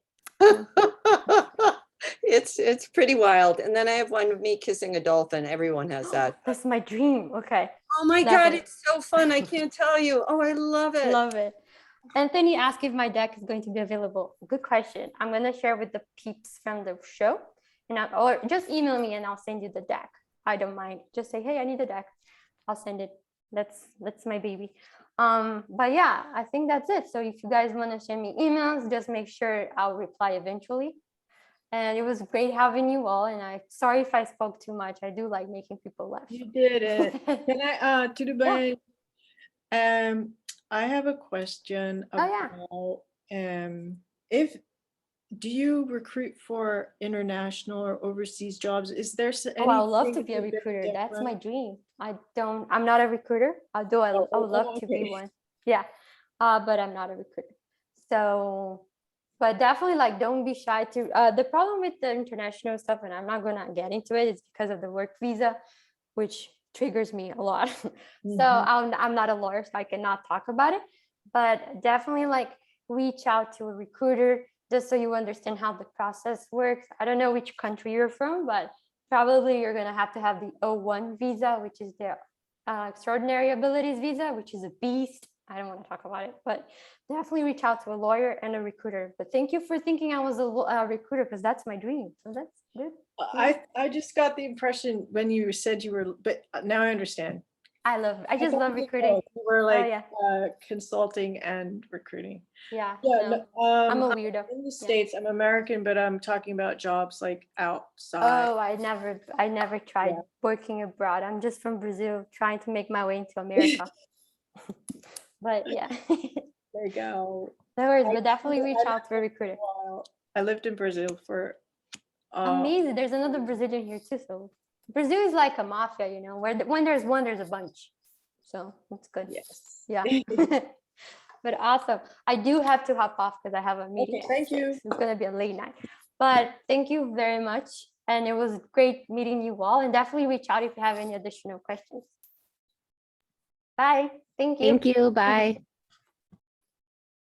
It's pretty wild. And then I have one of me kissing a dolphin. Everyone has that. That's my dream. Okay. Oh my God, it's so fun. I can't tell you. Oh, I love it. Love it. Anthony asked if my deck is going to be available. Good question. I'm going to share with the peeps from the show, or just email me and I'll send you the deck. I don't mind. Just say, hey, I need the deck. I'll send it. That's my baby. But yeah, I think that's it. So if you guys want to send me emails, just make sure I'll reply eventually. And it was great having you all. And I'm sorry if I spoke too much. I do like making people laugh. You did it. Can I, to the bank? I have a question Oh, yeah. about if do you recruit for international or overseas jobs? Is there Oh, I would love to anything be a bit recruiter. That's my different? dream. I'm not a recruiter, although I would love to be okay. one. Yeah. But I'm not a recruiter. So, but definitely like don't be shy to the problem with the international stuff, and I'm not gonna get into it, is because of the work visa, which triggers me a lot. So Mhm. I'm not a lawyer, so I cannot talk about it. But definitely like reach out to a recruiter just so you understand how the process works. I don't know which country you're from, but probably you're gonna have to have the O1 visa, which is the extraordinary abilities visa, which is a beast. I don't want to talk about it, but definitely reach out to a lawyer and a recruiter. But thank you for thinking I was a recruiter, because that's my dream. So that's good. I just got the impression when you said you were, but now I understand. I just thought love you recruiting. were like yeah. consulting and recruiting. Yeah. Yeah, No, no, I'm a weirdo. in the Yeah. States, I'm American, but I'm talking about jobs like outside. Oh, I never tried Yeah. working abroad. I'm just from Brazil, trying to make my way into America. But yeah, There you go. no worries. I But definitely reach lived out to a recruiter. a while. I lived in Brazil for Amazing. There's another Brazilian here too. So Brazil is like a mafia, you know, where when there's one, there's a bunch. So it's good. yes. Yeah. But awesome. I do have to hop off because I have a meeting. Okay, at thank 6. you. It's gonna be a late night. But thank you very much. And it was great meeting you all. And definitely reach out if you have any additional questions. Bye. Thank you. Thank you. Bye.